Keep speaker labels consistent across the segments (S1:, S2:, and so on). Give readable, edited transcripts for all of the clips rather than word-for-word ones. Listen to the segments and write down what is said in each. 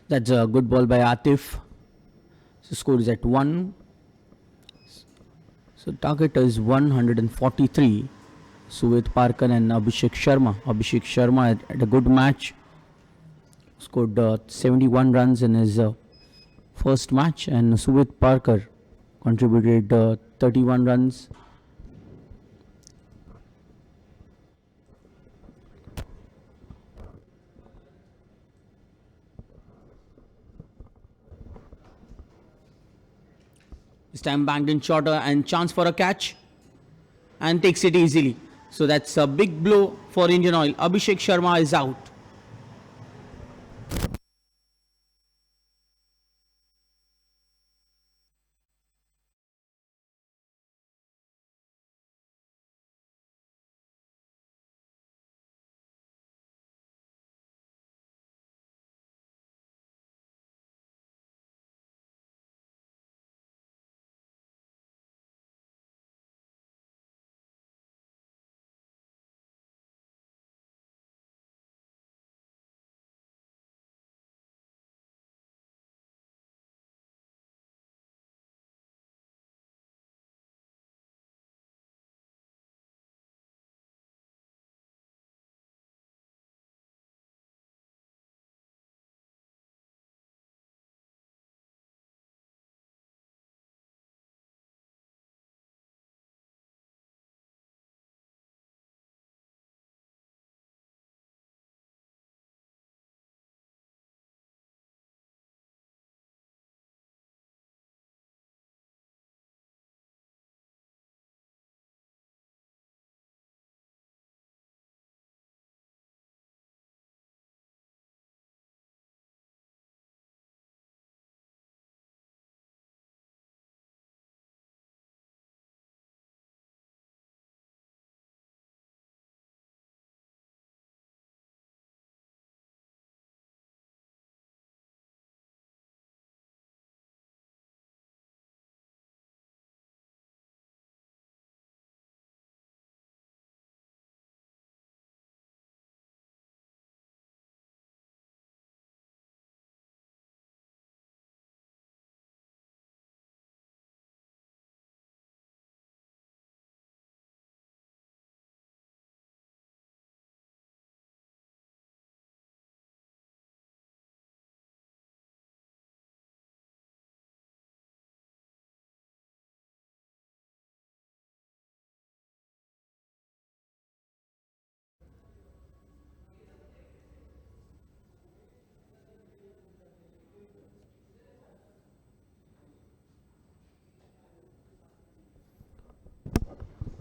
S1: That's a good ball by Atif. So score is at 1. So target is 143. Suvit Parker and Abhishek Sharma. Abhishek Sharma had a good match. Scored 71 runs in his first match, and Suvit Parker contributed 31 runs. This time banked in shorter and chance for a catch and takes it easily. So that's a big blow for Indian Oil. Abhishek Sharma is out.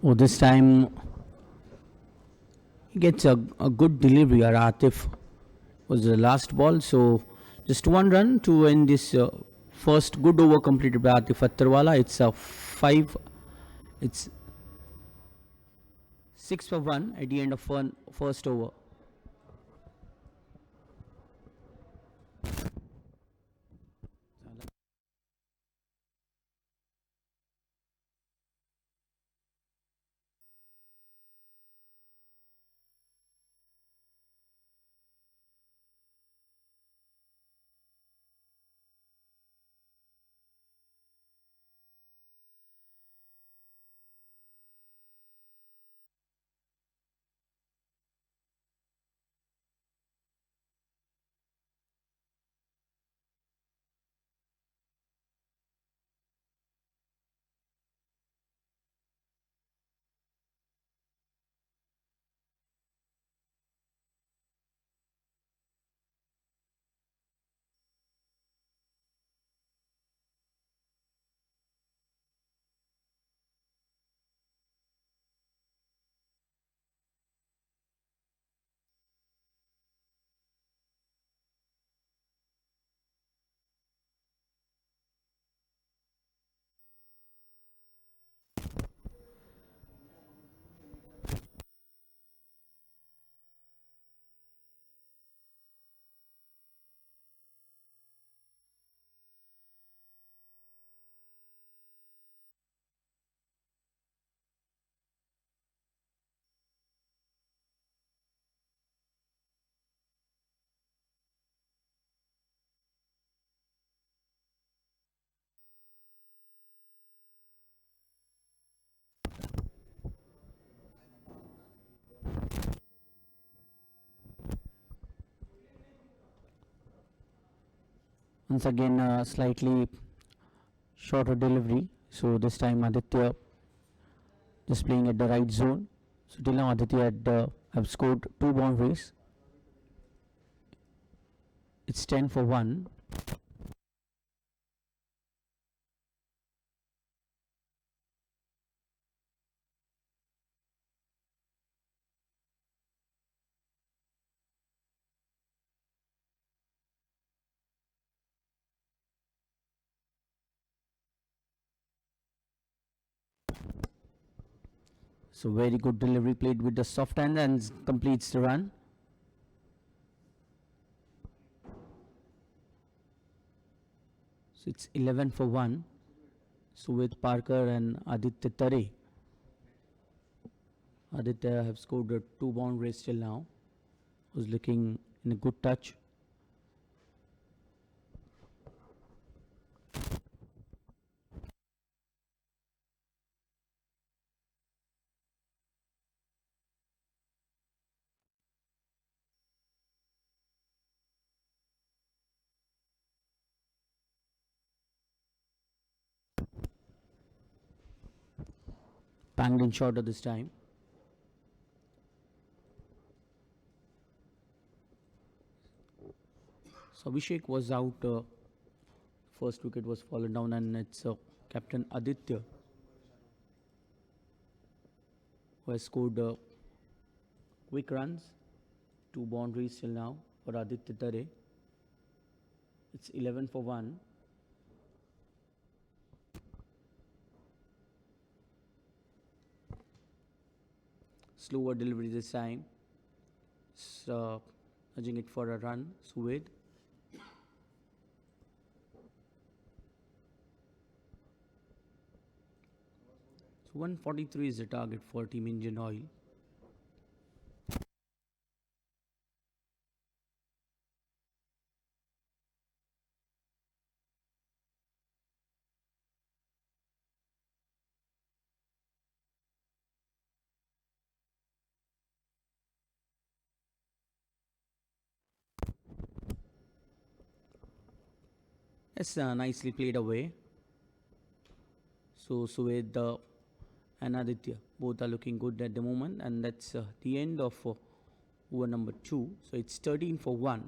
S1: Oh, this time he gets a good delivery. Atif was the last ball, so just one run to end this first good over completed by Atif Attarwala. It's a 5. It's 6 for 1 at the end of one first over. Once again, slightly shorter delivery. So this time Aditya just playing at the right zone. So till now Aditya have scored 2 boundaries. It's 10 for 1. So very good delivery played with the soft hand and completes the run. So it's 11 for 1. So with Parker and Aditya Tare, Aditya have scored 2 boundaries till now. Was looking in a good touch. Banged in shorter this time. So Abhishek was out. First wicket was fallen down, and it's Captain Aditya who has scored quick runs. 2 boundaries till now for Aditya Tare. It's 11 for 1. Slower delivery this time. So, nudging it for a run. Sued. So 143 is the target for Team Indian Oil. It's nicely played away. So Sued and Aditya both are looking good at the moment, and that's the end of over number 2. So it's 13 for 1.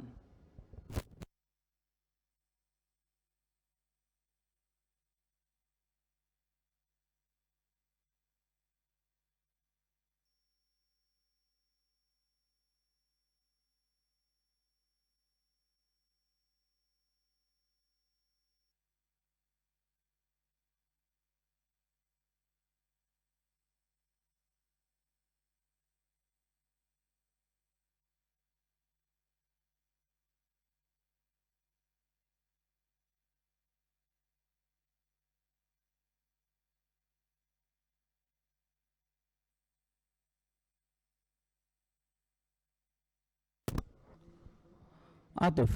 S1: Atif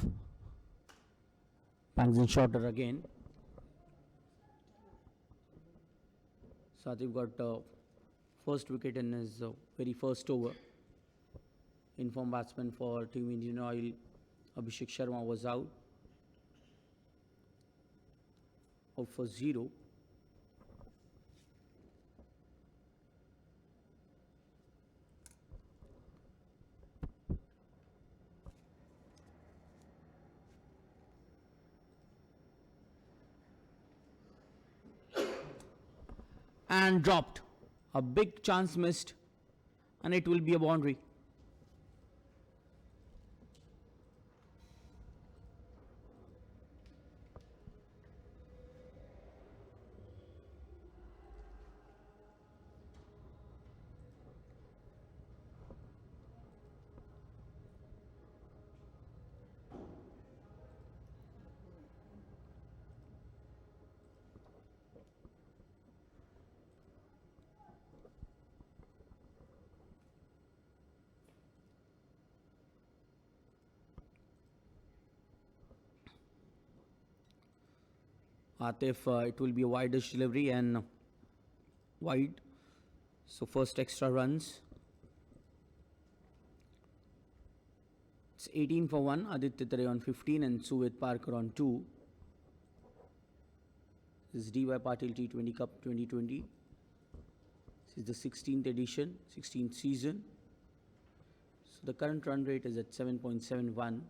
S1: bangs in shorter again. So Atif got first wicket in his very first over. Informed batsman for Team Indian Oil, Abhishek Sharma, was out for 0. And dropped. A big chance missed, and it will be a boundary. Atif, it will be a wide-ish delivery and wide. So first extra runs. It's 18 for 1. Aditya Tare on 15 and Suvit Parker on 2. This is DY Patil T20 Cup 2020. This is the 16th edition, 16th season. So the current run rate is at 7.71.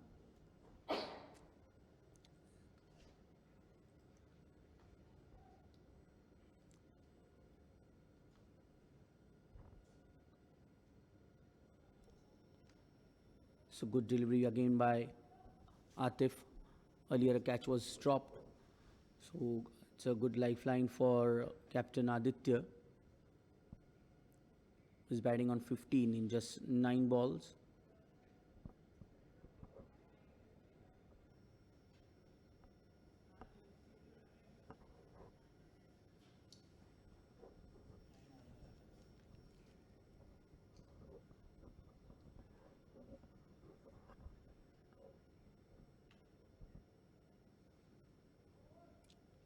S1: So good delivery again by Atif. Earlier a catch was dropped. So it's a good lifeline for Captain Aditya, who's batting on 15 in just 9 balls.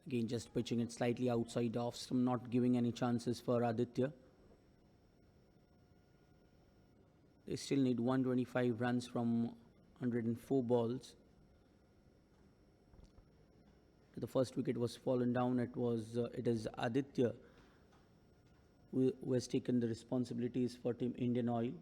S1: Again, just pitching it slightly outside off stump, not giving any chances for Aditya. They still need 125 runs from 104 balls. The first wicket was fallen down. It is Aditya who has taken the responsibilities for Team Indian Oil.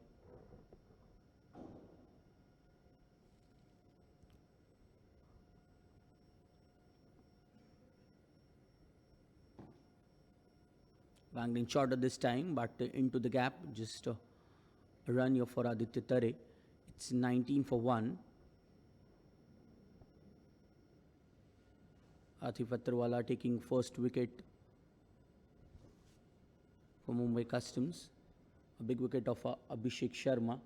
S1: Banged in shorter this time, but into the gap. Just a run here for Aditya Tare. It's 19 for 1. Atif Attarwala taking first wicket for Mumbai Customs. A big wicket of Abhishek Sharma.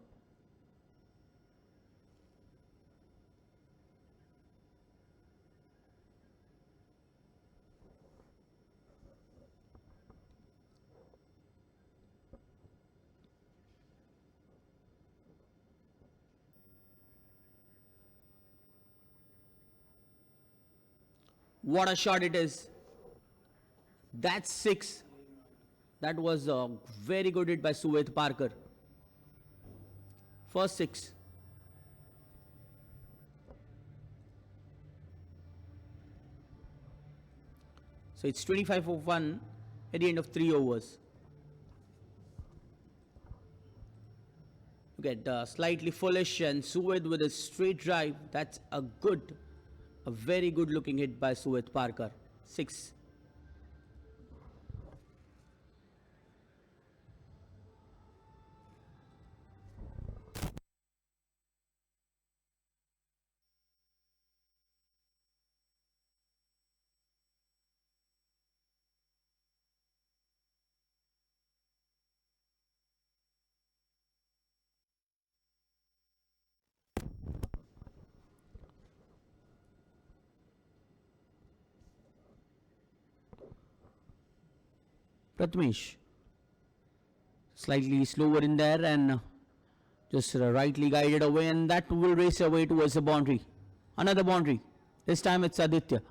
S1: What a shot it is. That's 6. That was a very good hit by Suvit Parker. First 6. So it's 25 for 1 at the end of 3 overs. Look at slightly foolish and Suvit with a straight drive. That's a very good looking hit by Suvit Parker. 6. Prathamesh slightly slower in there and just rightly guided away, and that will race away towards the boundary. Another boundary. This time it's Aditya.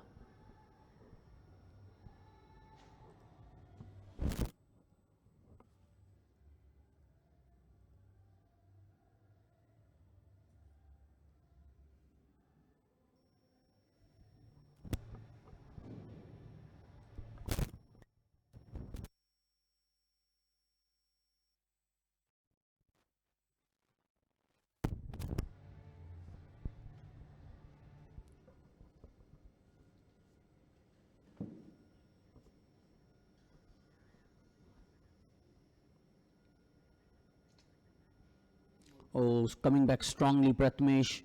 S1: Oh, coming back strongly, Prathamesh.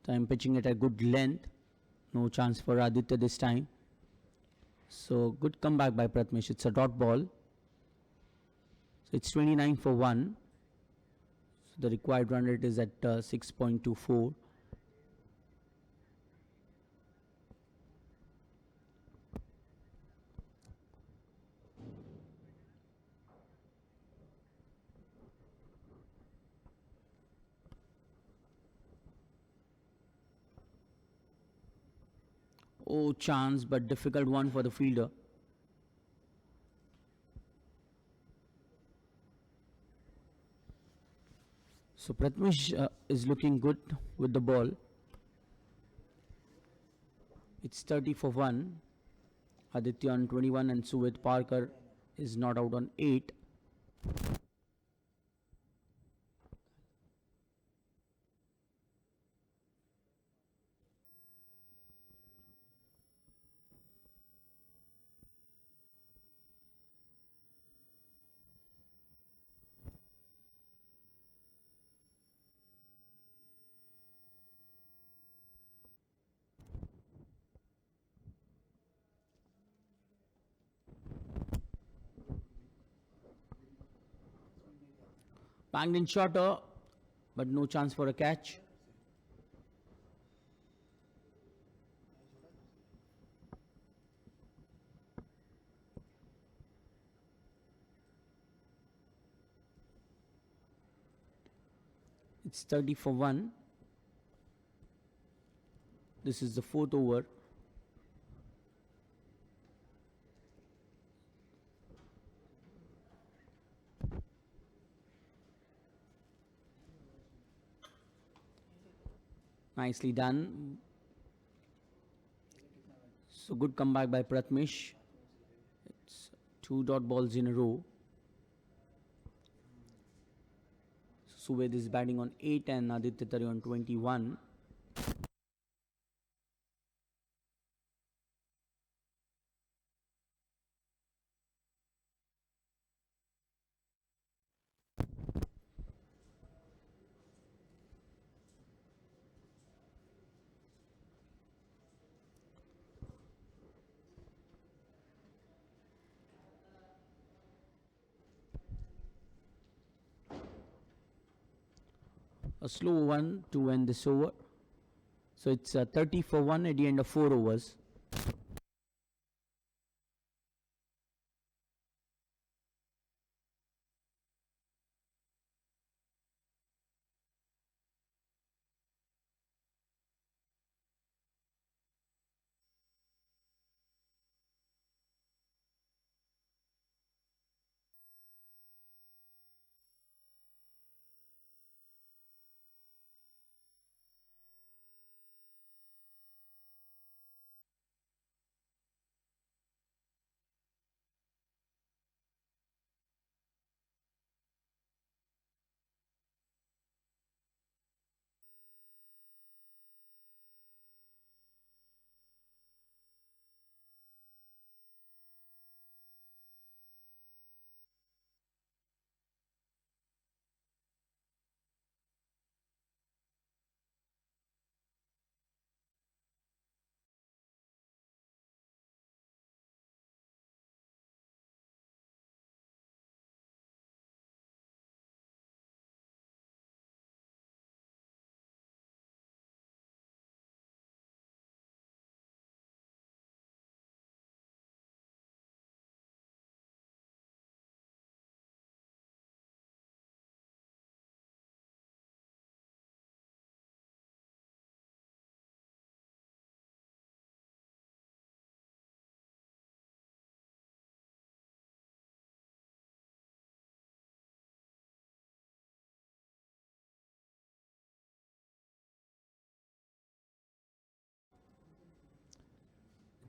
S1: Time pitching it at good length. No chance for Aditya this time. So good comeback by Prathamesh. It's a dot ball. So it's 29 for 1. So the required run rate is at 6.24. Oh, chance, but difficult one for the fielder. So Pratmesh is looking good with the ball. It's 30 for 1. Aditya on 21 and Suvit Parker is not out on 8. Banged in shorter, but no chance for a catch. It's 30 for 1. This is the 4th over. Nicely done. So good comeback by Pratmesh. It's 2 dot balls in a row. Suved is batting on 8 and Aditya Tari on 21. A slow one to end this over. So it's 30 for 1 at the end of 4 overs.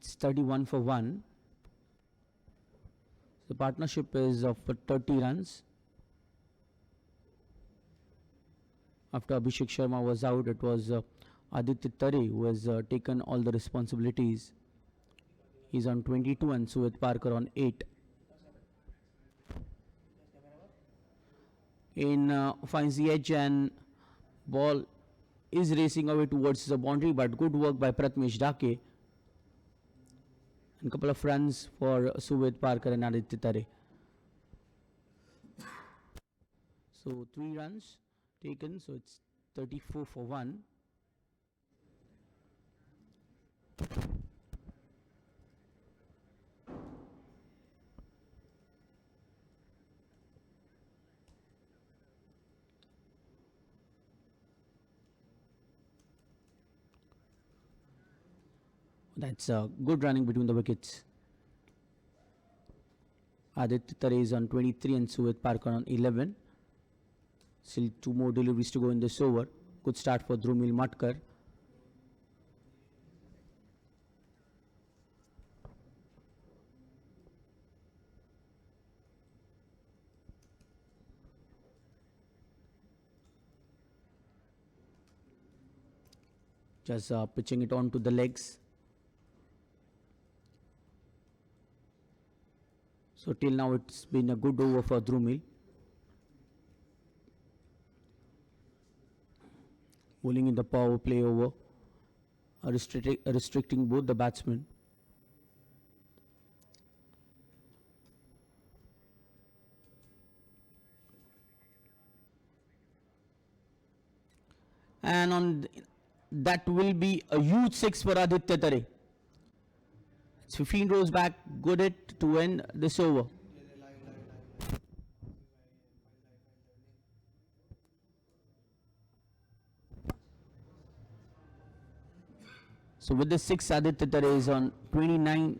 S1: It's 31 for 1. The partnership is of 30 runs. After Abhishek Sharma was out, it was Aditya Tare who has taken all the responsibilities. He's on 22 and Suvit Parker on 8. Finds the edge and ball is racing away towards the boundary, but good work by Pratmesh Dake. And a couple of runs for Suvit Parker and Aditya Tare. So 3 runs taken, so it's 34 for 1. That's good running between the wickets. Aditya Tare is on 23 and Suvit Parker on 11. Still 2 more deliveries to go in this over. Good start for Drumil Matkar. Just pitching it on to the legs. So till now it's been a good over for Drumil. Bowling in the power play over, restricting both the batsmen. And on that will be a huge six for Aditya Tare. It's 15 rows back, good hit to end this over. So with the six, Aditya Tare is on 29.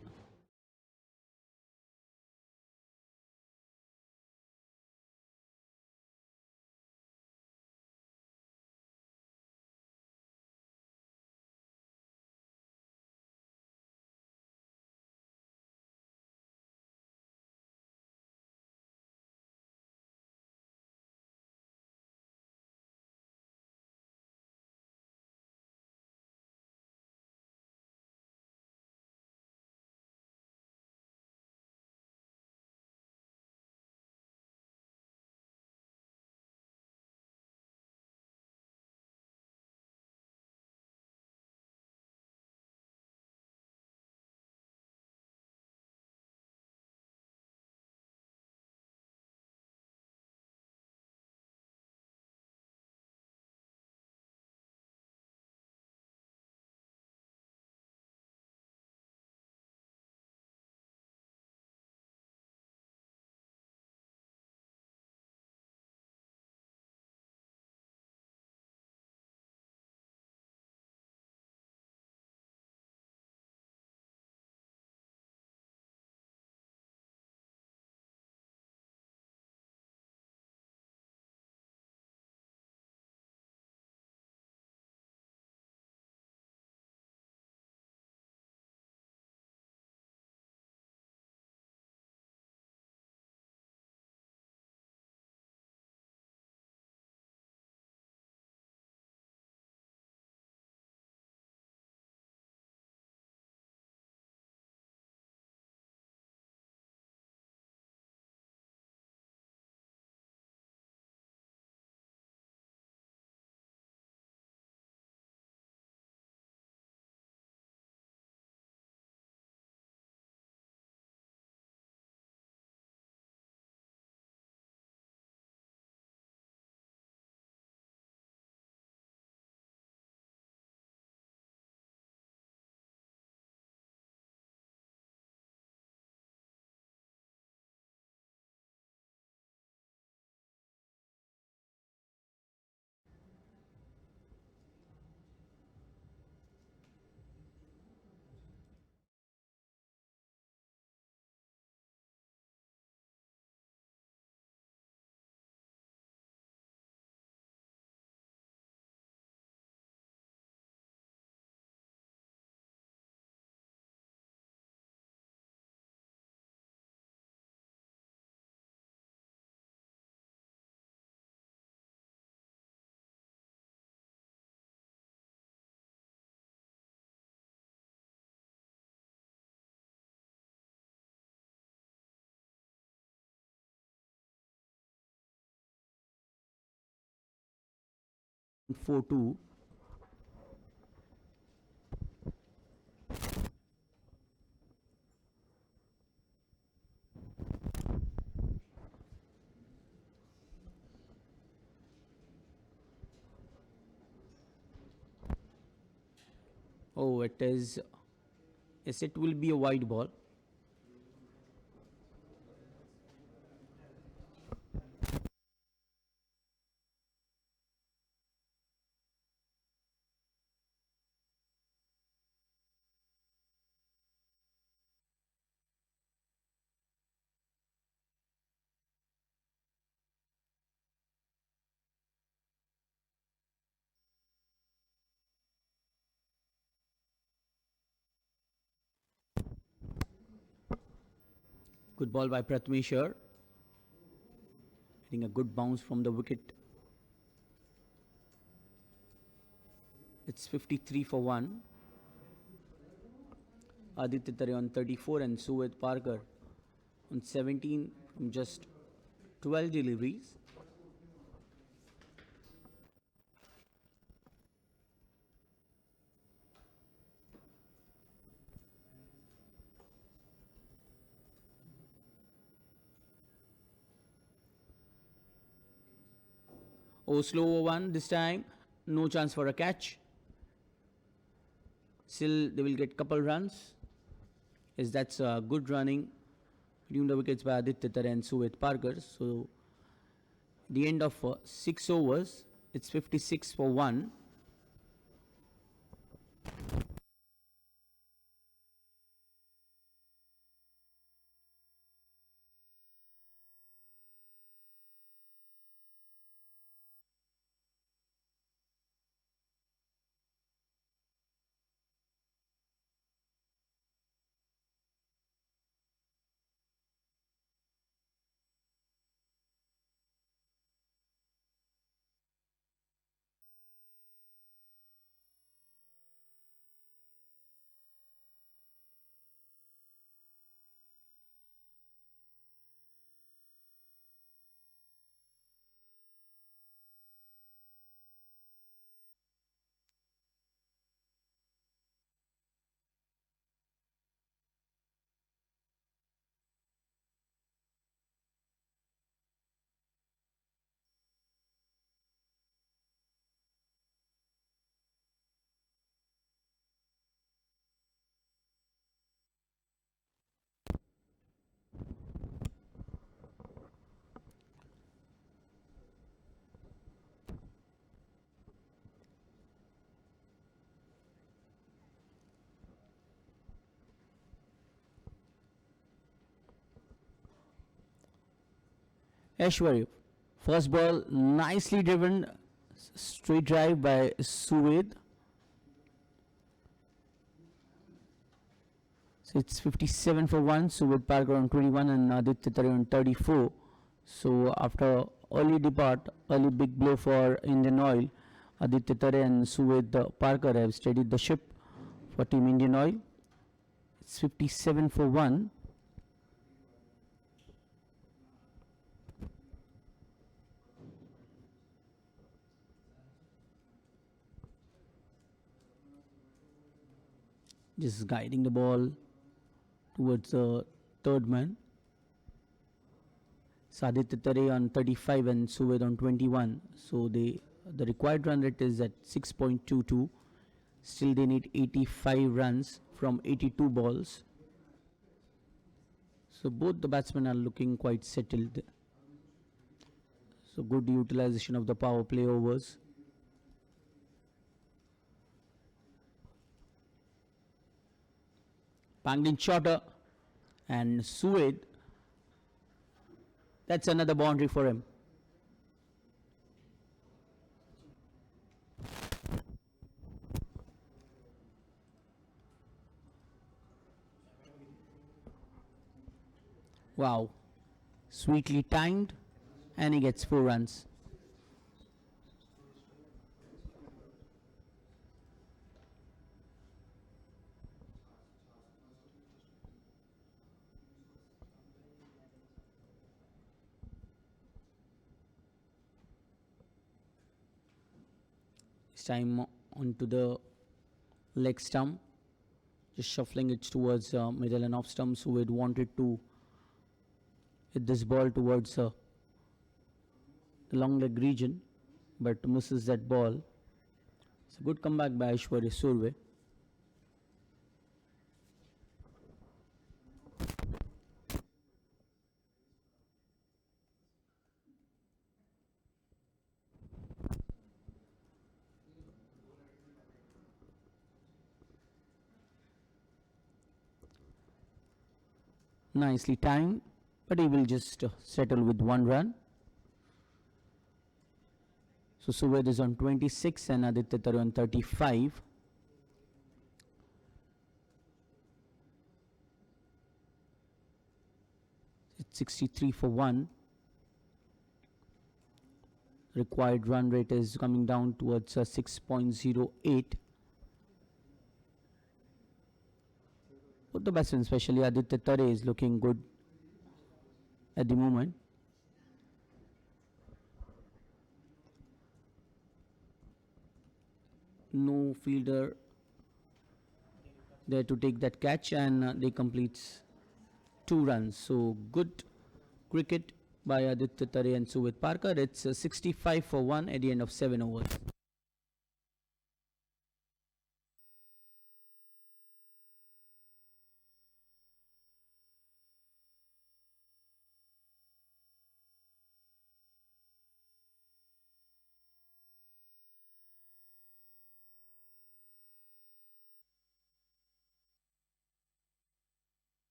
S1: Four two. Oh, it is. Yes, it will be a wide ball. Good ball by Prathamesh here. Hitting a good bounce from the wicket. It's 53 for 1. Aditya Tare on 34 and Suved Parker on 17 from just 12 deliveries. Oh, slow over one this time. No chance for a catch. Still, they will get couple runs. Yes, that's good running between the wickets by Aditya Tare and Suved Parker. So, the end of 6 overs, it's 56 for 1. Aishwarya. First ball, nicely driven, straight drive by Suved. So it's 57 for 1. Suved Parker on 21 and Aditya Tare on 34. So after early depart, early big blow for Indian Oil, Aditya Tare and Suved Parker have steadied the ship for Team Indian Oil. It's 57 for 1. Just guiding the ball towards the third man. Aditya Tare on 35 and Suved on 21. So the required run rate is at 6.22. Still they need 85 runs from 82 balls. So both the batsmen are looking quite settled. So good utilization of the power play overs. Banged in shorter and Suved. That's another boundary for him. Wow. Sweetly timed and he gets 4 runs. This time onto the leg stump, just shuffling it towards middle and off stumps. Who had wanted to hit this ball towards the long leg region, but misses that ball. It's a good comeback by Aishwarya Surve. Nicely timed, but he will just settle with 1 run. So Suved is on 26 and Aditya Tare on 35. 63 for 1. Required run rate is coming down towards 6.08. Both the batsmen, especially Aditya Tare, is looking good at the moment. No fielder there to take that catch, and they complete 2 runs. So good cricket by Aditya Tare and Suvit Parker. It's 65 for 1 at the end of 7 overs.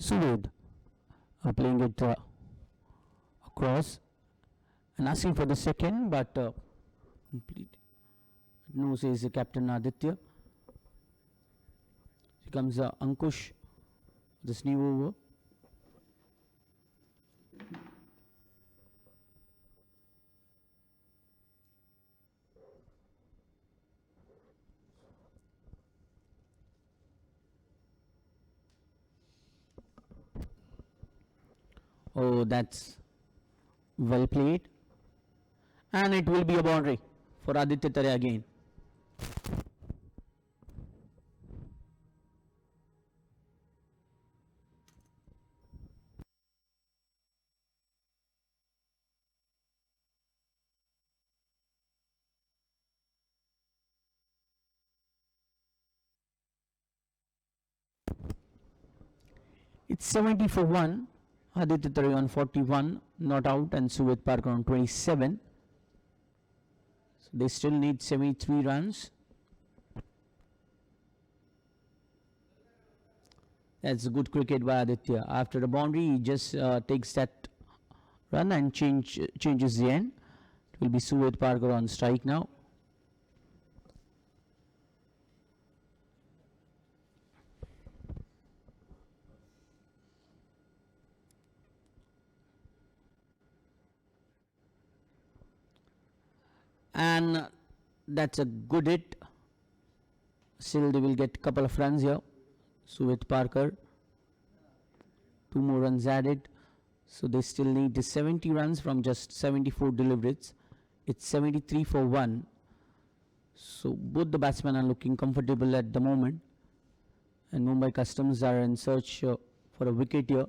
S1: Suvit playing it across and asking for the second, but complete. No, says Captain Aditya. Here comes Ankush, this new over. Oh, that's well played. And it will be a boundary for Aditya Tare again. It's 70 for 1. Aditya Tare on 41, not out, and Suvit Parker on 27. So they still need 73 runs. That's good cricket by Aditya. After the boundary, he just takes that run and changes the end. It will be Suvit Parker on strike now. And that's a good hit. Still, they will get a couple of runs here. Suvit Parker, 2 more runs added. So they still need 70 runs from just 74 deliveries. It's 73 for 1. So both the batsmen are looking comfortable at the moment. And Mumbai Customs are in search for a wicket here.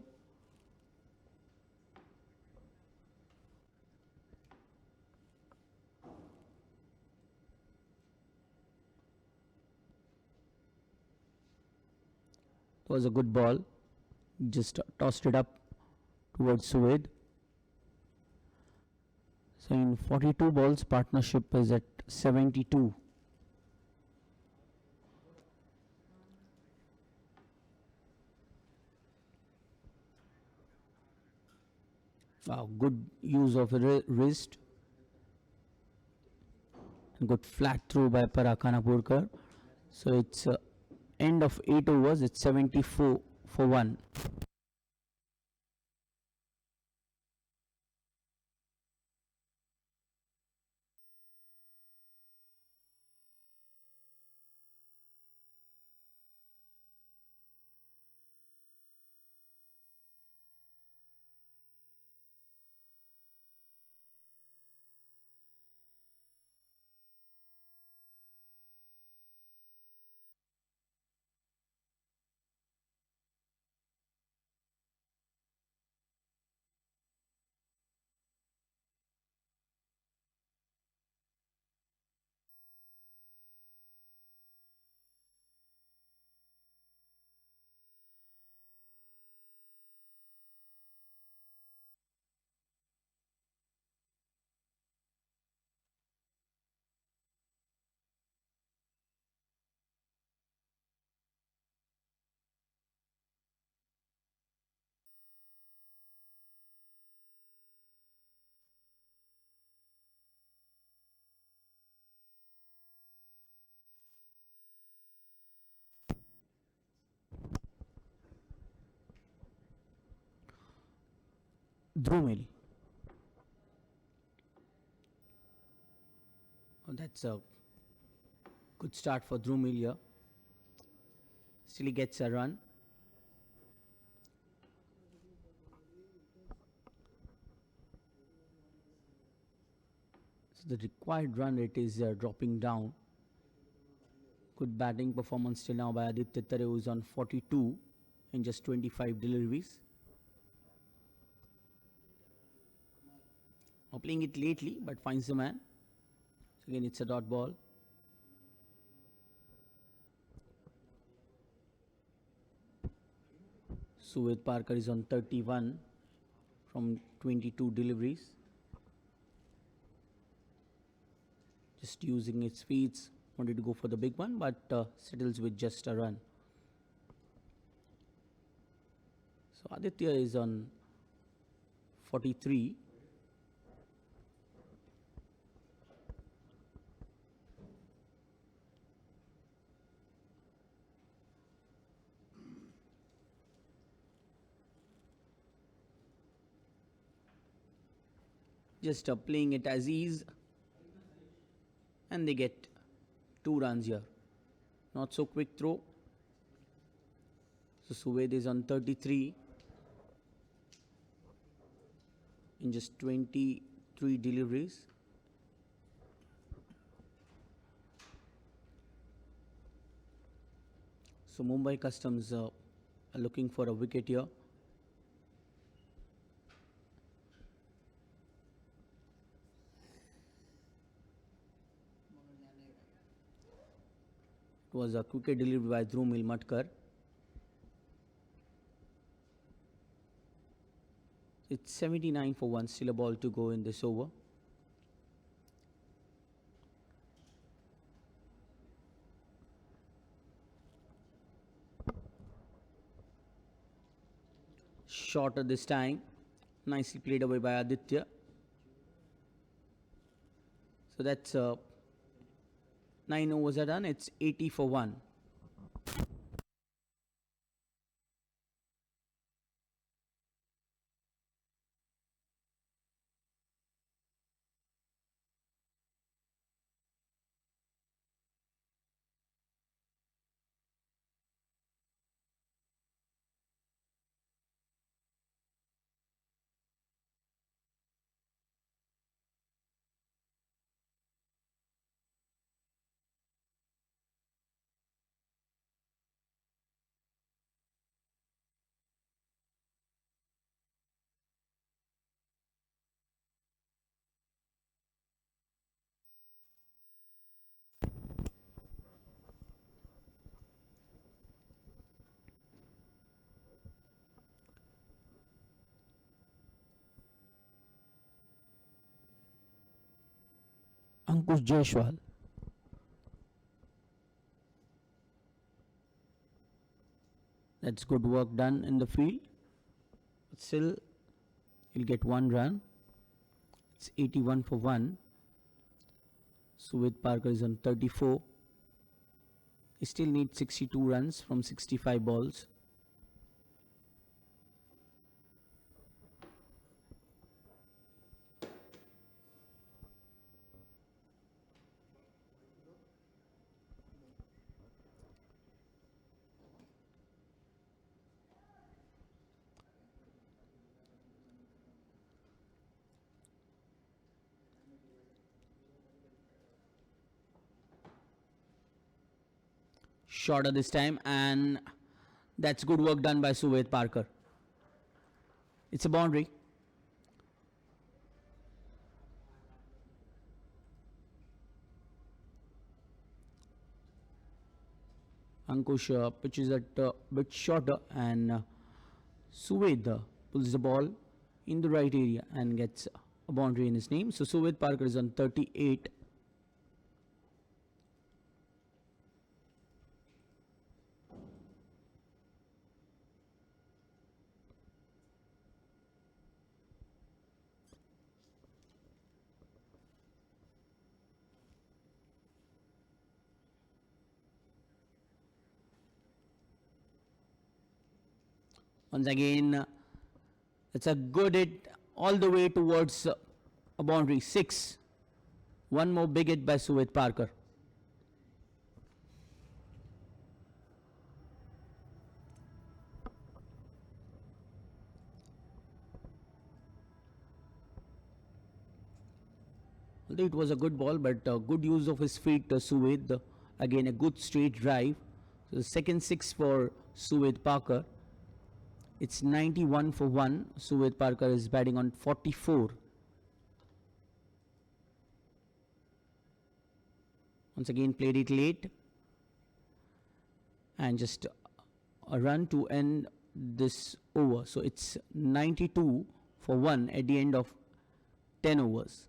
S1: It was a good ball. Just tossed it up towards Sued. So in 42 balls, partnership is at 72. Wow, good use of wrist. Good flat throw by Parakanapurkar. So it's end of 8 overs. It's 74 for 1. Drumil. Oh, that's a good start for Drumil here. Still he gets a run. So the required run rate is dropping down. Good batting performance till now by Aditya Tare, who's on 42 in just 25 deliveries. Not playing it lately, but finds the man. So again, it's a dot ball. Suved Parker is on 31 from 22 deliveries. Just using its feet, wanted to go for the big one, but settles with just a run. So Aditya is on 43. Just playing it as ease, and they get 2 runs here. Not so quick throw. So Suved is on 33 in just 23 deliveries. So Mumbai Customs are looking for a wicket here. It was a wicket delivery by Drumil Matkar. It's 79 for 1, still a ball to go in this over. Shorter this time. Nicely played away by Aditya. So that's 9 overs are done. It's 80 for 1. Ankush Jaiswal. That's good work done in the field. But still, he'll get 1 run. It's 81 for 1. Suved Parker is on 34. He still needs 62 runs from 65 balls. Shorter this time, and that's good work done by Suved Parker. It's a boundary. Ankush pitches it a bit shorter, and Suved pulls the ball in the right area and gets a boundary in his name. So Suved Parker is on 38. Once again, it's a good hit all the way towards a boundary. 6. One more big hit by Suvit Parker. Although it was a good ball, but good use of his feet, Suvit. Again, a good straight drive. So the second 6 for Suvit Parker. It's 91 for 1. Suvit Parker is batting on 44. Once again, played it late. And just a run to end this over. So it's 92 for 1 at the end of 10 overs.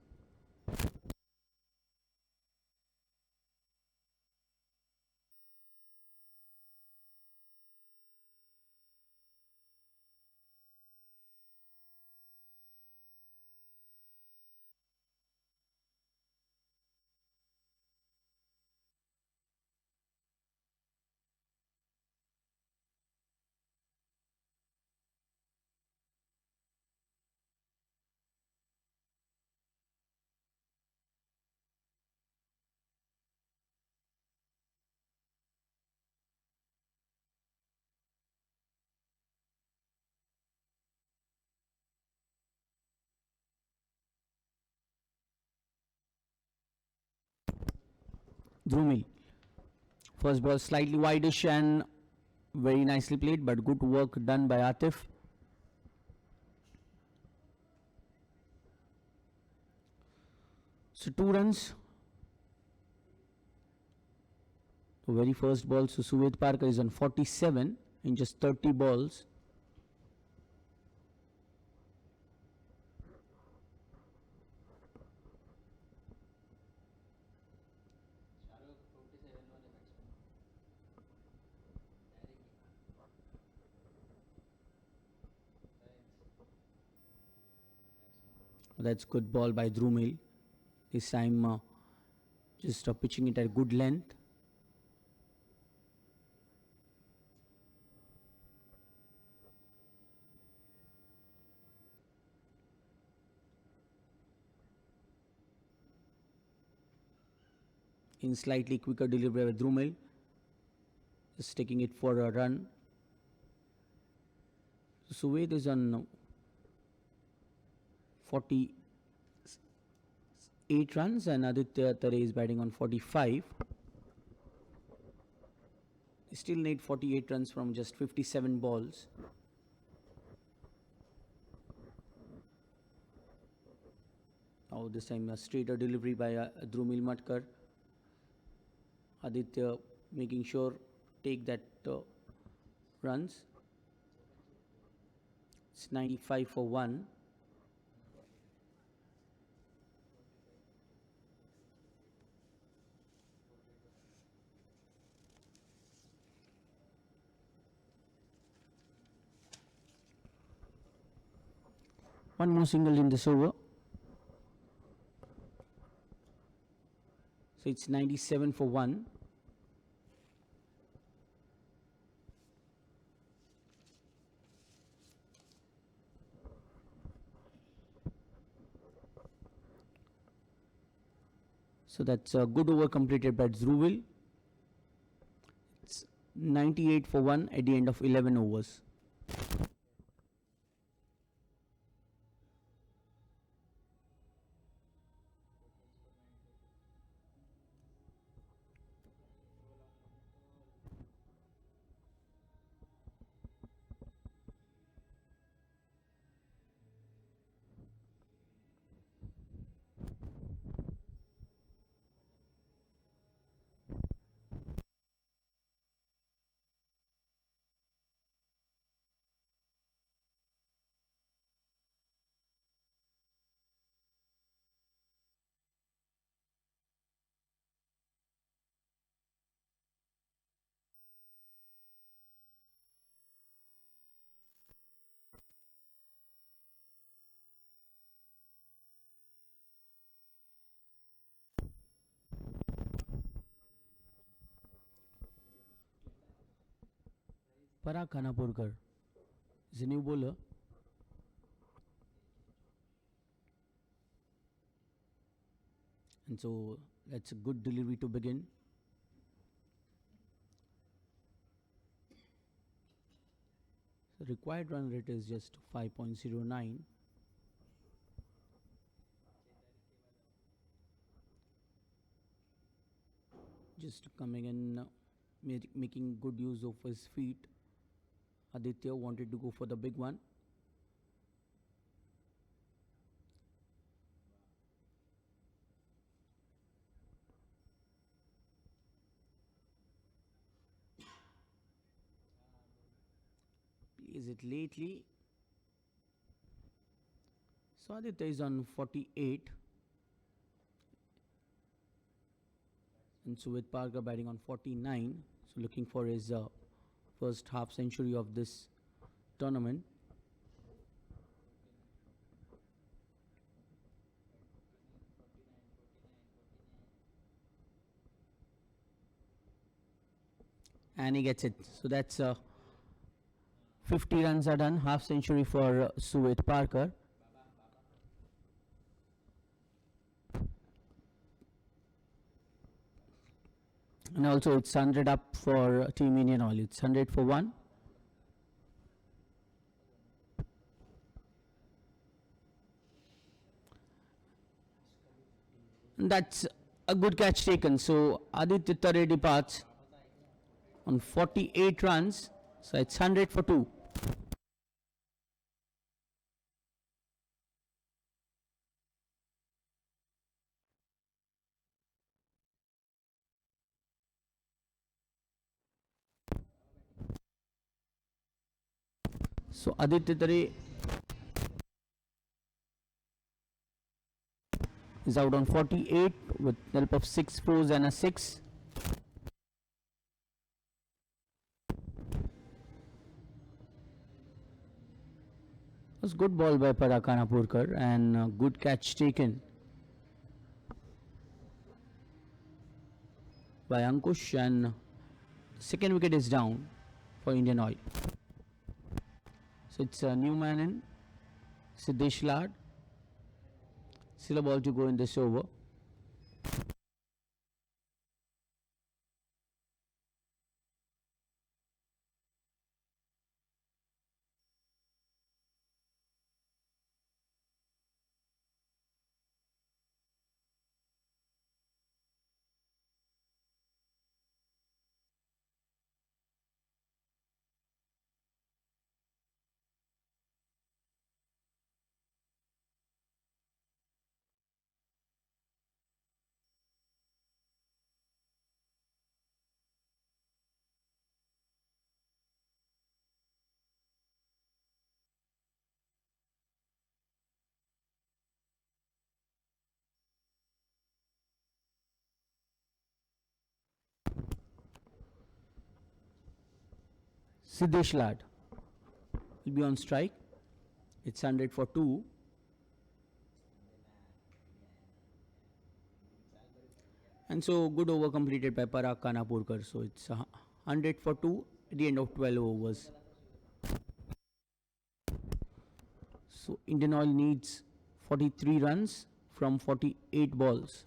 S1: Dhrumil. First ball slightly wideish and very nicely played, but good work done by Atif. So 2 runs. The very first ball, so Suvit Parker is on 47 in just 30 balls. That's good ball by Dhrumil. This time just pitching it at good length. In slightly quicker delivery by Dhrumil. Just taking it for a run. So Suvit is on 48 runs and Aditya Tare is batting on 45. They still need 48 runs from just 57 balls. Now this time a straighter delivery by Dhrumil Matkar. Aditya making sure take that runs. It's 95 for 1. One more single in this over. So it's 97 for 1. So that's a good over completed by Dhrumil. It's 98 for 1 at the end of 11 overs. Parag Khanapurkar is a new bowler. And so that's a good delivery to begin. The required run rate is just 5.09. Just coming in, making good use of his feet. Aditya wanted to go for the big one. Plays it lately. So Aditya is on 48. And Suvit Parker batting on 49. So looking for his first half century of this tournament. And he gets it. So that's 50 runs are done, half century for Suvit Parker. And also it's 100 up for Team Indian Oil. It's 100 for 1. And that's a good catch taken. So Aditya Tare departs on 48 runs. So it's 100 for 2. So Aditya Tare is out on 48 with help of 6 fours and a 6. Was good ball by Parakana Purkar and good catch taken by Ankush, and second wicket is down for Indian Oil. So it's a new man in, Siddesh Lad. Still a ball to go in this over. Siddesh Lad will be on strike. It's 100 for 2. And so good over completed by Parag Kanapurkar. So it's 100 for 2 at the end of 12 overs. So Indian Oil needs 43 runs from 48 balls.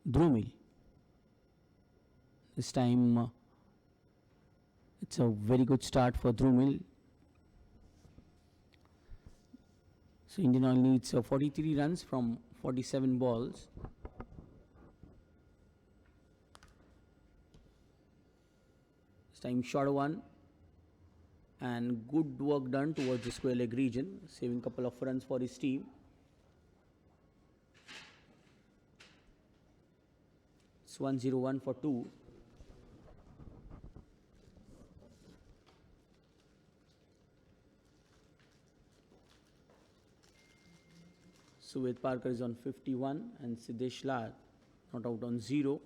S1: Drumil. This time it's a very good start for Drumil. So Indian Oil needs 43 runs from 47 balls. This time short one and good work done towards the square leg region, saving a couple of runs for his team. It's 101 for 2. Suvit Parker is on 51 and Siddesh Lad not out on 0.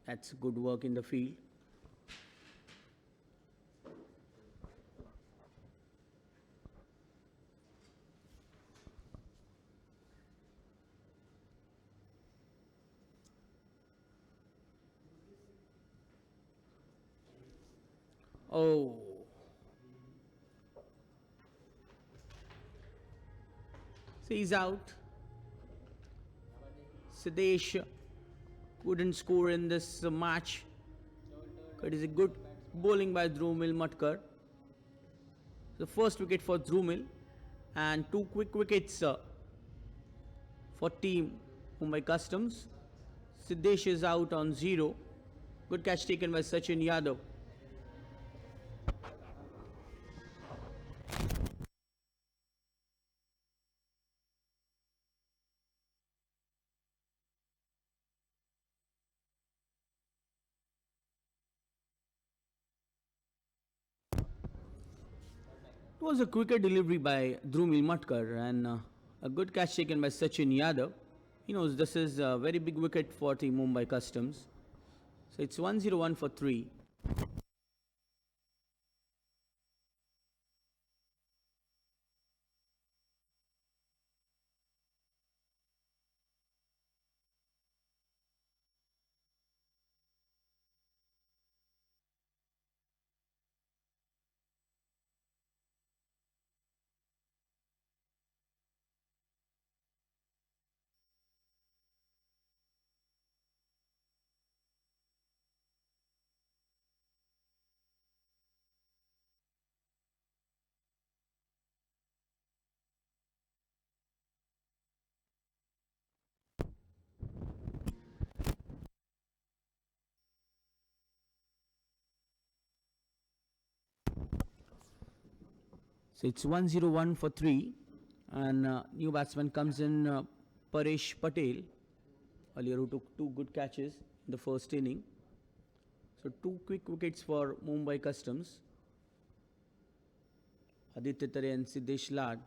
S1: That's good work in the field. Oh. So he's out. Siddesh couldn't score in this match. It is a good bowling by Dhrumil Matkar. The first wicket for Dhrumil and 2 quick wickets for team Mumbai Customs. Siddesh is out on 0. Good catch taken by Sachin Yadav. It was a quicker delivery by Dhrumil Matkar and a good catch taken by Sachin Yadav. He knows this is a very big wicket for the Mumbai Customs. So it's 101 for 3. So it's 101 for 3 and new batsman comes in Paresh Patel, earlier who took 2 good catches in the first inning. So 2 quick wickets for Mumbai Customs. Aditya Tare and Siddesh Lad.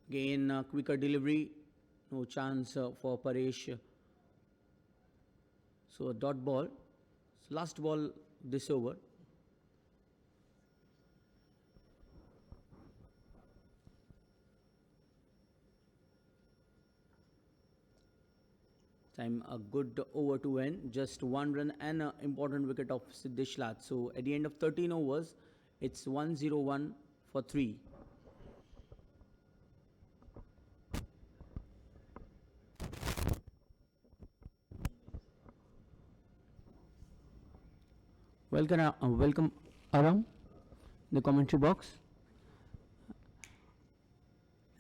S1: Again quicker delivery, no chance for Paresh. So a dot ball. So last ball this over. Time a good over to end. Just 1 run and an important wicket of Siddesh Lad. So at the end of 13 overs, it's 101 for 3. Welcome Aram, the commentary box.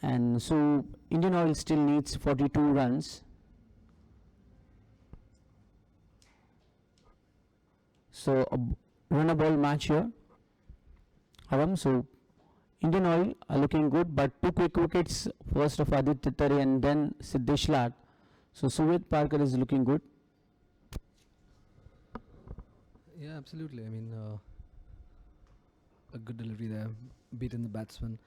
S1: And so Indian Oil still needs 42 runs. So a run ball match here. Aram, so Indian Oil are looking good, but 2 quick wickets, first of Aditya Tare and then Siddesh Lad. So Suvit Parker is looking good.
S2: Yeah, absolutely. I mean, a good delivery there, beating the batsman.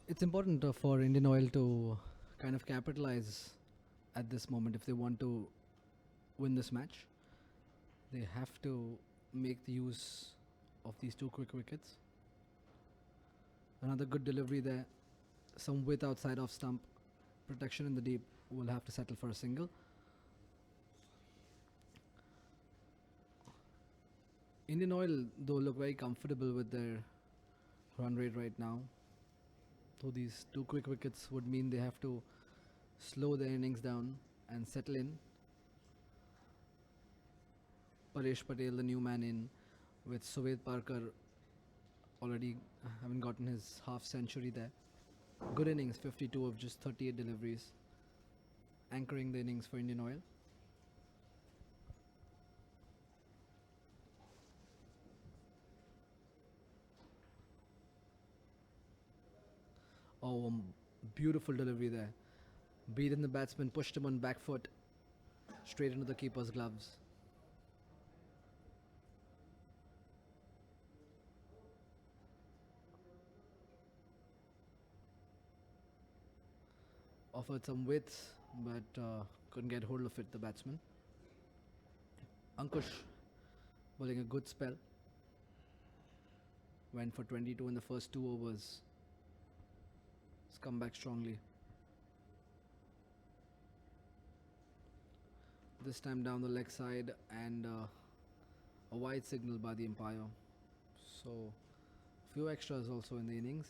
S2: It's important for Indian Oil to kind of capitalize at this moment if they want to win this match. They have to make the use of these 2 quick wickets. Another good delivery there. Some width outside off stump. Protection in the deep. Will have to settle for a single. Indian Oil, though, look very comfortable with their run rate right now. So these 2 quick wickets would mean they have to slow their innings down and settle in. Paresh Patel, the new man in, with Suvit Parker already having gotten his half century there. Good innings, 52 of just 38 deliveries, anchoring the innings for Indian Oil. Oh, beautiful delivery there. Beaten the batsman, pushed him on back foot, straight into the keeper's gloves. Offered some width, but couldn't get hold of it, the batsman. Ankush bowling a good spell. Went for 22 in the first 2 overs. He's come back strongly. This time down the leg side, and a wide signal by the umpire. So, few extras also in the innings.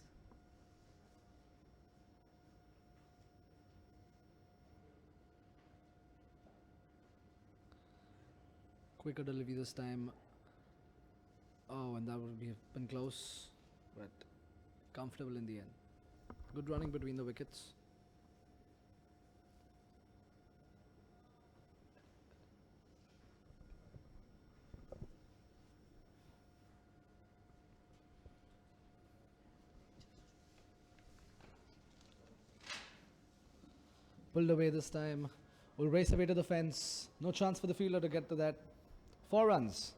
S2: Quicker delivery this time. Oh, and that would have been close, but comfortable in the end. Good running between the wickets. Pulled away this time. Will race away to the fence. No chance for the fielder to get to that. 4 runs.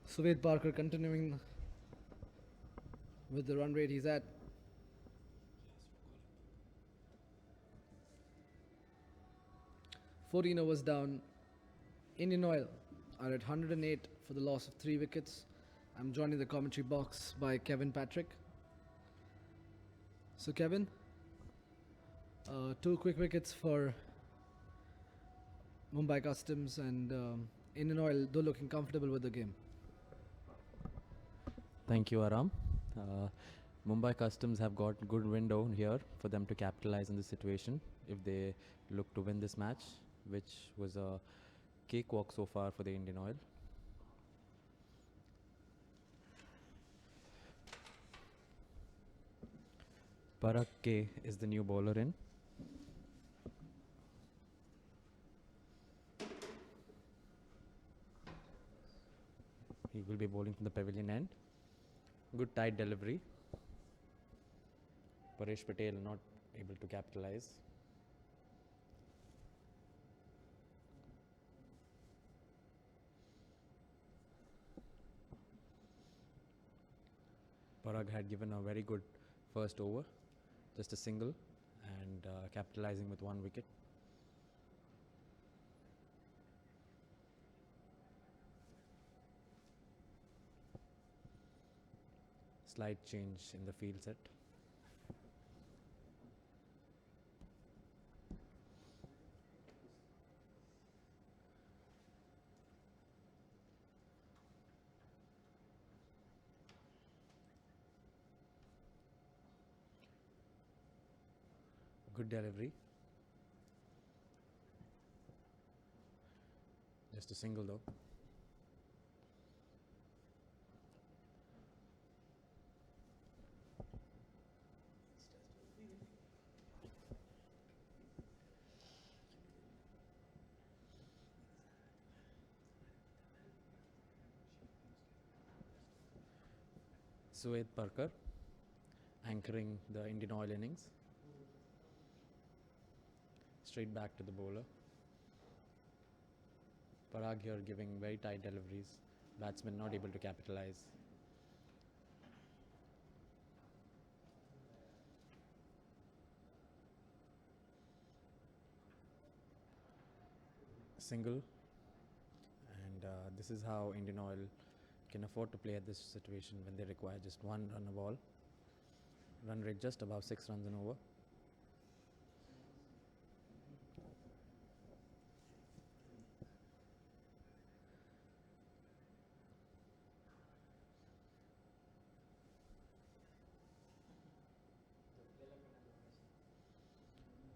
S2: Suved Parker continuing with the run rate he's at. "14 overs down. Indian Oil are at 108 for the loss of 3 wickets. I'm joined in the commentary box by Kevin Patrick. So Kevin, 2 quick wickets for Mumbai Customs, and Indian Oil though looking comfortable with the game.
S3: Thank you, Aram. Mumbai Customs have got good window here for them to capitalize on the situation if they look to win this match, which was a cakewalk so far for the Indian Oil. Parag K is the new bowler in. He will be bowling from the pavilion end. Good tight delivery. Paresh Patel not able to capitalize. Parag had given a very good first over, just a single, and capitalizing with 1 wicket. Slight change in the field set. Good delivery. Just a single though. Suved Parker anchoring the Indian Oil innings. Straight back to the bowler. Parag here giving very tight deliveries. Batsman not able to capitalize. Single. And this is how Indian Oil can afford to play at this situation when they require just 1 run a ball. Run rate just above 6 runs an over.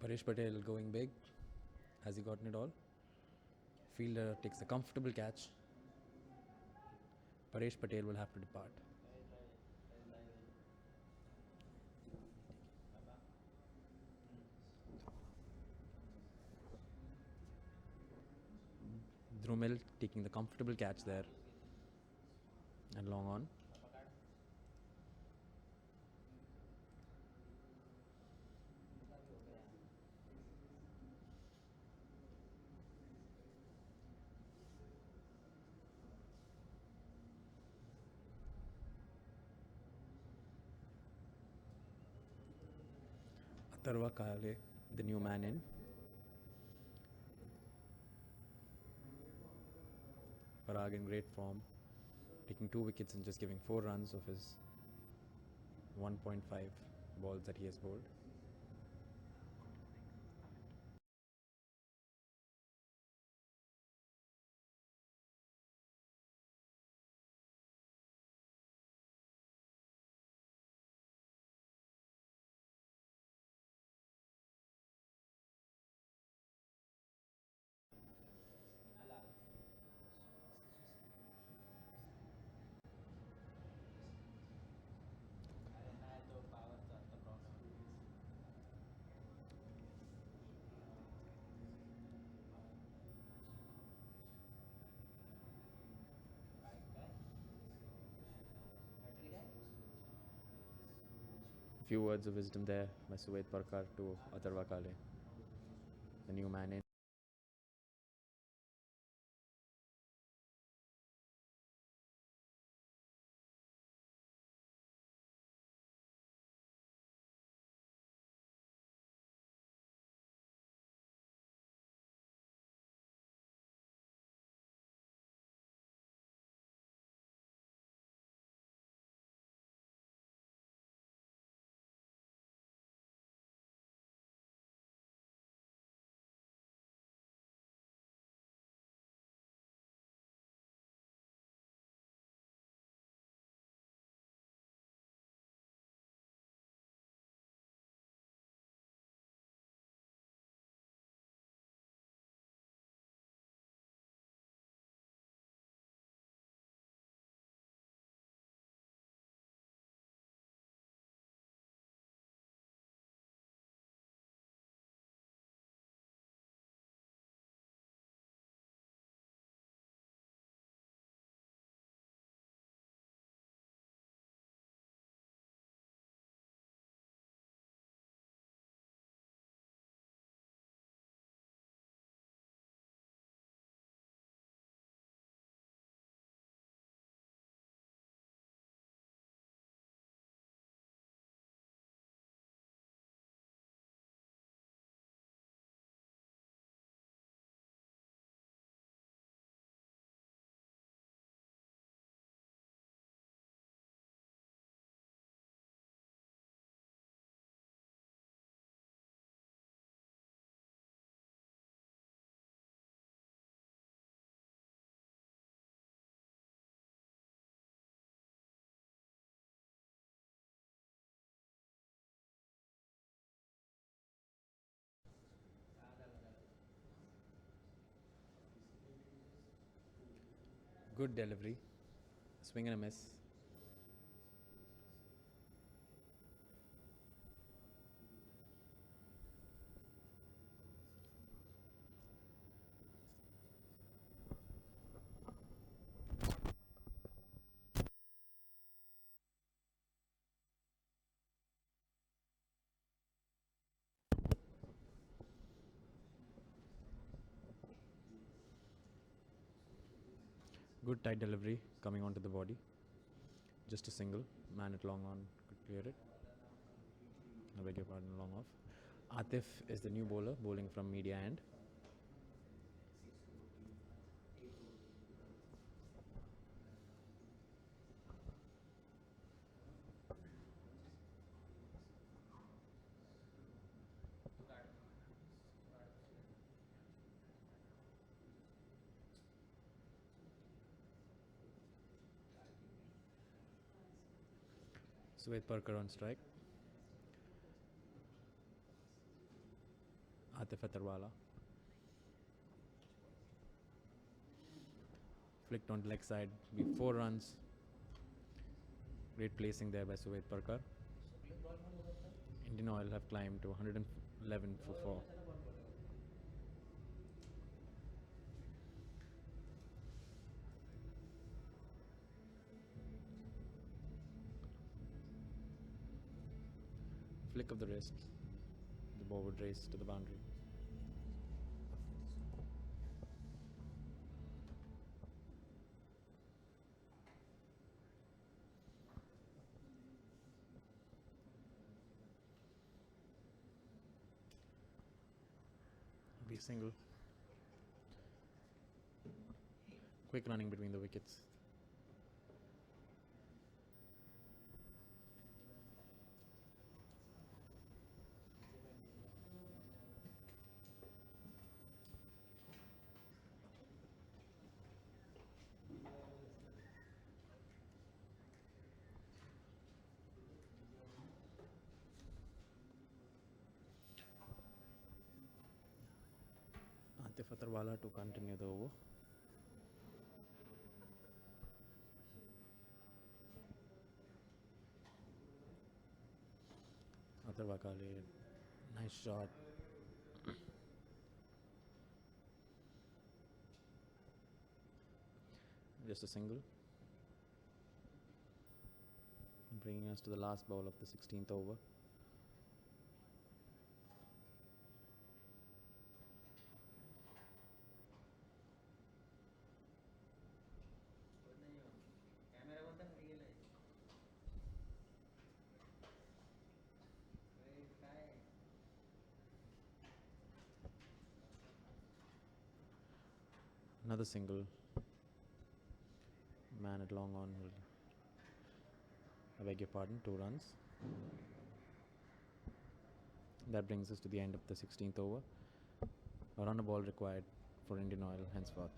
S3: Paresh Patel going big. Has he gotten it all? Fielder takes a comfortable catch. Paresh Patel will have to depart. Drumel taking the comfortable catch there. And long on. Atharva Kale, the new man in. Parag in great form, taking 2 wickets and just giving 4 runs of his 1.5 balls that he has bowled. A few words of wisdom there by Suved Parkar to Atharva Kale, the new man in. Good delivery, swing and a miss. Good tight delivery coming onto the body. Just a single. Man at long on could clear it. I beg your pardon, long off. Atif is the new bowler, bowling from media end. Suved Parkar on strike. Atif Atharwala. Flicked on leg side, be 4 runs. Great placing there by Suved Parkar. Indian Oil have climbed to 111 for 4. Flick of the wrist. The ball would race to the boundary. be a single. Quick running between the wickets. Atif Atarwala to continue the over. Atarwala, nice shot. Just a single. Bringing us to the last ball of the 16th over. Another single. Man at long on. I beg your pardon, 2 runs. That brings us to the end of the 16th over. A run a ball required for Indian Oil henceforth.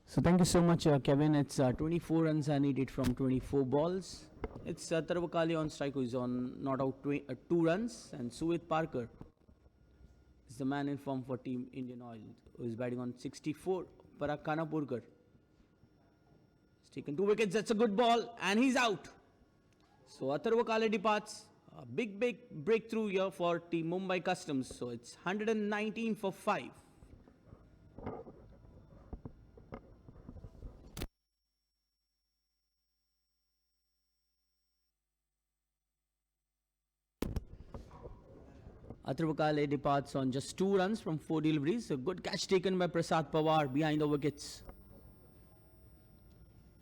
S1: So thank you so much, Kevin. It's 24 runs are needed from 24 balls. It's Tarvakali on strike who is on not out 2 runs, and Suvit Parker is the man in form for Team Indian Oil, who is batting on 64. Parag Kanapurkar has taken 2 wickets. That's a good ball, and he's out. So Atharva Kale departs. A big breakthrough here for Team Mumbai Customs. So it's 119 for 5. Atharva Kale departs on just 2 runs from 4 deliveries. A good catch taken by Prasad Pawar behind the wickets.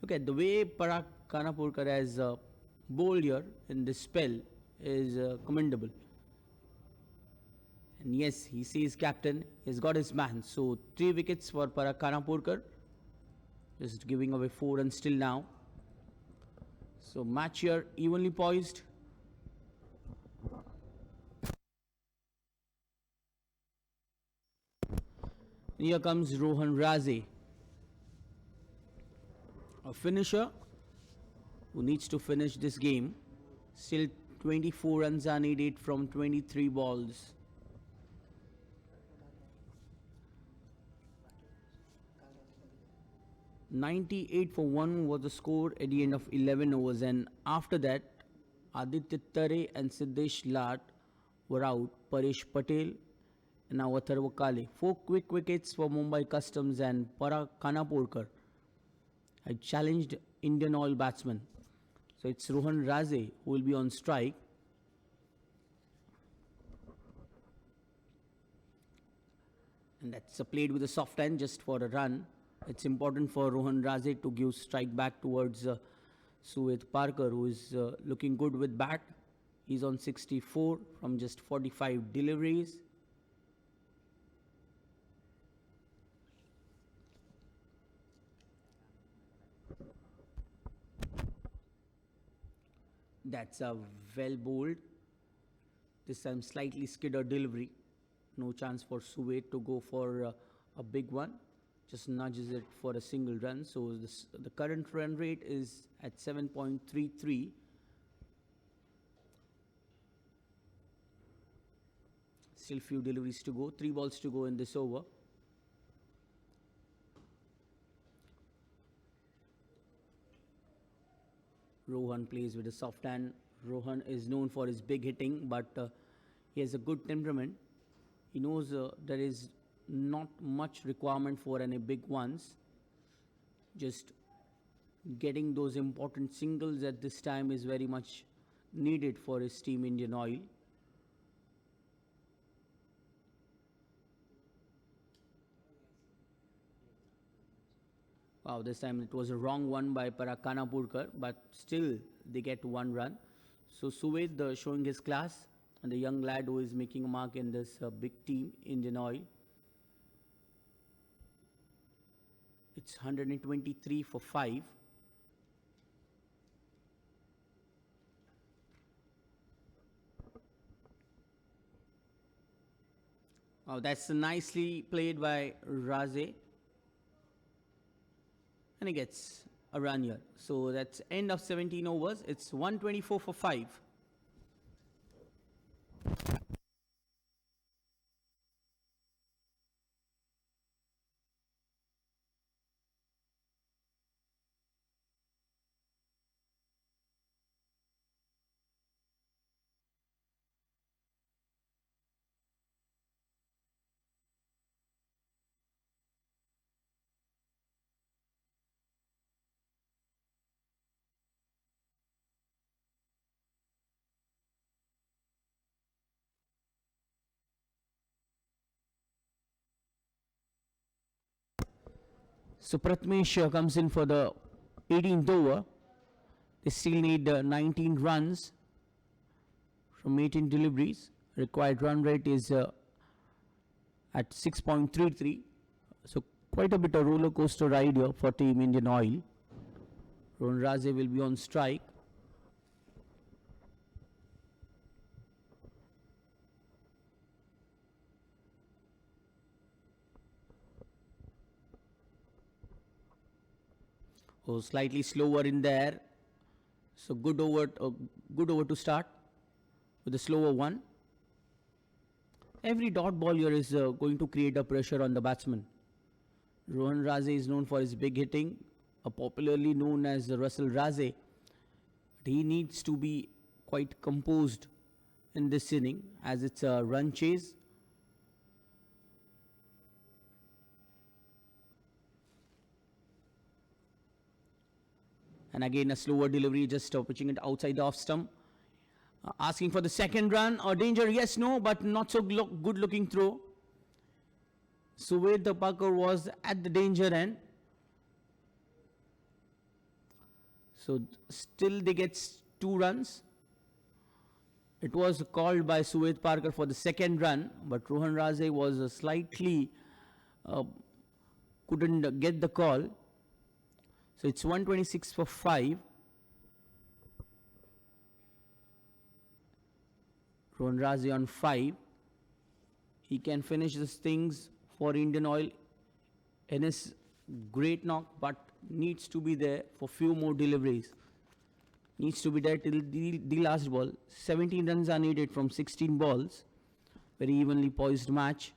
S1: Look at the way Parag Kanapurkar has bowled here in this spell is commendable. And yes, he says captain, he's got his man. So 3 wickets for Parag Kanapurkar. Just giving away 4 runs still now. So match here evenly poised. Here comes Rohan Raze, a finisher who needs to finish this game. Still 24 runs are needed from 23 balls. .98 for 1 was the score at the end of 11 overs, and after that Aditya Tare and Siddesh Lat were out. Paresh Patel and now Atharva Kale. 4 quick wickets for Mumbai Customs, and Parag Kanapurkar had challenged Indian Oil batsman. So it's Rohan Raze who will be on strike. And that's played with a soft end just for a run. It's important for Rohan Raze to give strike back towards Suvit Parker, who is looking good with bat. He's on 64 from just 45 deliveries. That's a well bowled. This time slightly skidder delivery. No chance for Suvit to go for a big one. Just nudges it for a single run. So the current run rate is at 7.33 Still few deliveries to go. 3 balls to go in this over. Rohan plays with a soft hand. Rohan is known for his big hitting, but he has a good temperament. He knows there is not much requirement for any big ones. Just getting those important singles at this time is very much needed for his team Indian Oil. Wow, this time it was a wrong one by Parakanapurkar, but still they get 1 run. So Suved showing his class, and the young lad who is making a mark in this big team, Indian Oil. It's 123 for 5. Oh, that's nicely played by Raze. And he gets a run here. So that's end of 17 overs. It's 124 for 5. So Pratmesh comes in for the 18th over. They still need 19 runs from 18 deliveries. Required run rate is at 6.33. So quite a bit of roller coaster ride here for Team Indian Oil. Rohan Raze will be on strike. Oh, slightly slower in there. So good over to start with a slower one. Every dot ball here is going to create a pressure on the batsman. Rohan Raze is known for his big hitting, popularly known as Russell Raze. But he needs to be quite composed in this inning as it's a run chase. And again a slower delivery, just pitching it outside the off stump. Asking for the second run or danger, yes, no, but not so good looking throw. Suved the Parker was at the danger end. So still they get 2 runs. It was called by Suved Parker for the second run, but Rohan Raze was slightly couldn't get the call. So it's 126 for 5. Rohan Raze on 5. He can finish these things for Indian Oil in his great knock, but needs to be there for few more deliveries. Needs to be there till the last ball. 17 runs are needed from 16 balls. Very evenly poised match.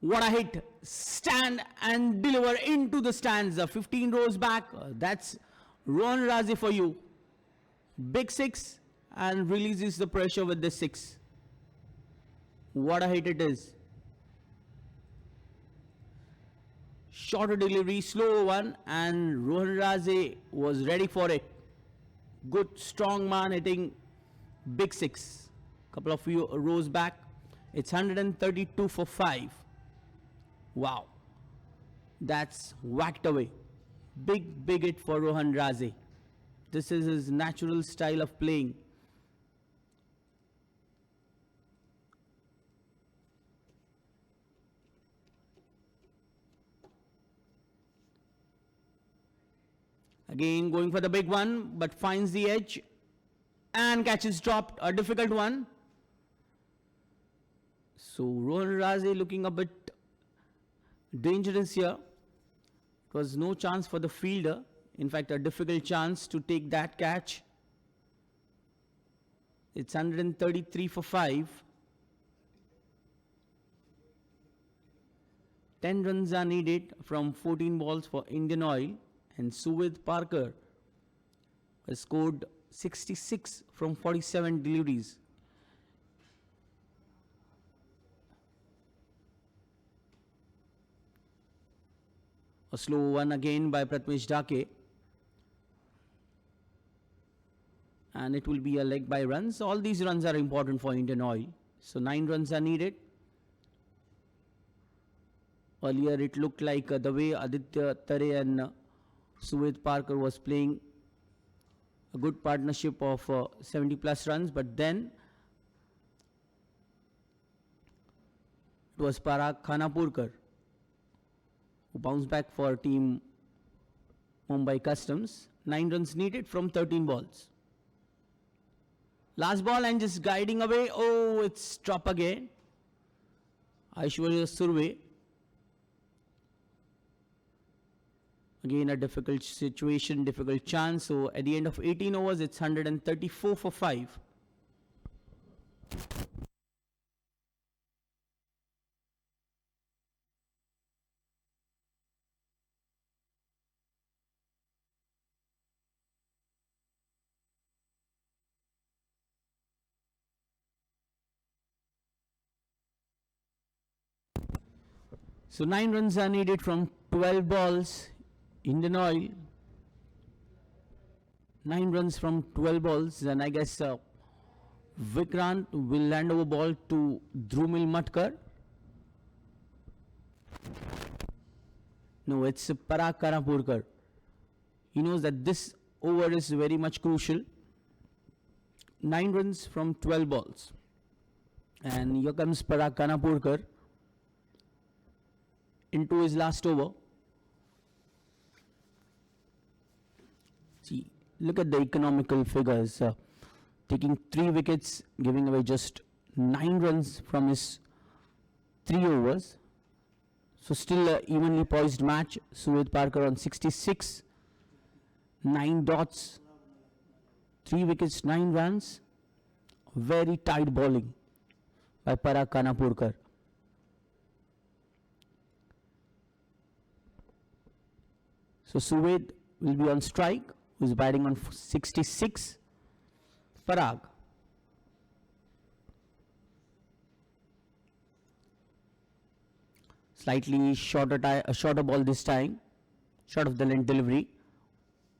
S1: What a hit. Stand and deliver into the stands. 15 rows back. That's Rohan Raze for you. Big 6 and releases the pressure with the 6. What a hit it is. Shorter delivery, slower one, and Rohan Raze was ready for it. Good, strong man hitting big 6. Couple of rows back. It's 132 for 5. Wow. That's whacked away. Big hit for Rohan Raze. This is his natural style of playing. Again going for the big one, but finds the edge and catches dropped. A difficult one. So Rohan Raze looking a bit dangerous here. It was no chance for the fielder In fact, a difficult chance to take that catch. It's 133 for 5. 10 runs are needed from 14 balls for Indian Oil, and Suved Parker has scored 66 from 47 deliveries. A slow one again by Pratmesh Dake. And it will be a leg by runs. All these runs are important for Indian Oil. So 9 runs are needed. Earlier it looked like the way Aditya Tare and Suved Parker was playing a good partnership of 70 plus runs, but then it was Parag Khanapurkar who bounced back for team Mumbai Customs. 9 runs needed from 13 balls. Last ball and just guiding away. Oh, it's drop again. Aishwarya Surve. Again a difficult situation, difficult chance. So at the end of 18 overs, it's 134 for 5. So 9 runs are needed from 12 balls. Indian Oil, 9 runs from 12 balls, and I guess Vikrant will land over ball to Drumil Matkar. No, it's Parag Khanapurkar. He knows that this over is very much crucial. 9 runs from 12 balls. And here comes Parag Khanapurkar into his last over. See, look at the economical figures. Taking 3 wickets, giving away just 9 runs from his 3 overs. So still an evenly poised match. Suved Parker on 66, 9 dots, 3 wickets, 9 runs. Very tight bowling by Parag Khanapurkar. So Suved will be on strike, who is batting on 66. Parag. Slightly shorter ball this time. Short of the length delivery.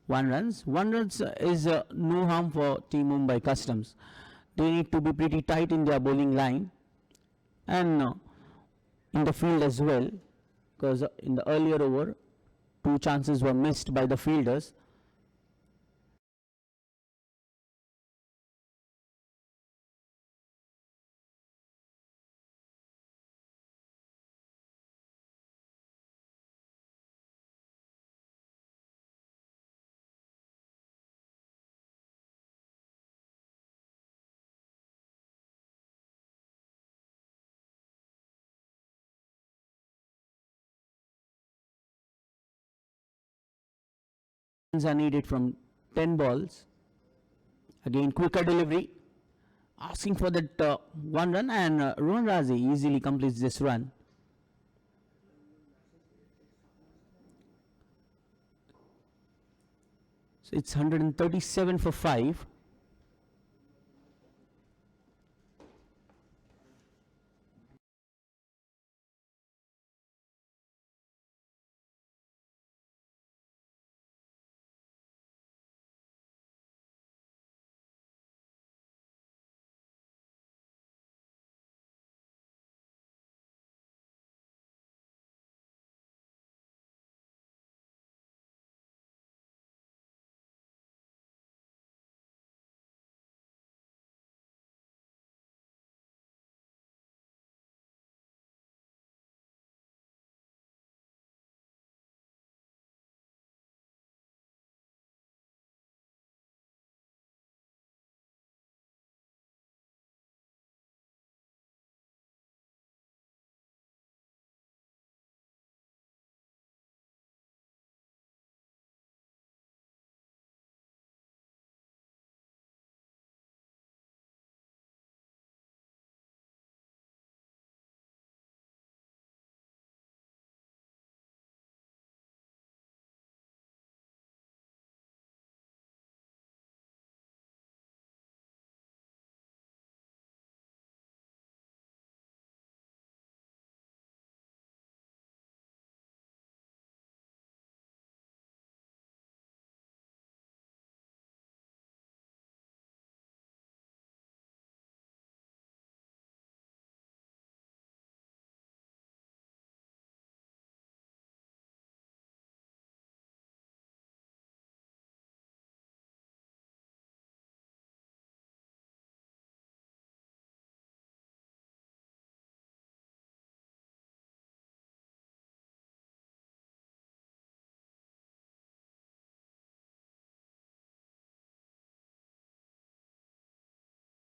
S1: 1 runs. 1 runs is no harm for Team Mumbai Customs. They need to be pretty tight in their bowling line and in the field as well, because in the earlier over, 2 chances were missed by the fielders. Are needed from 10 balls. Again, quicker delivery. Asking for that 1 run, and Rohan Razi easily completes this run. So it's 137 for 5.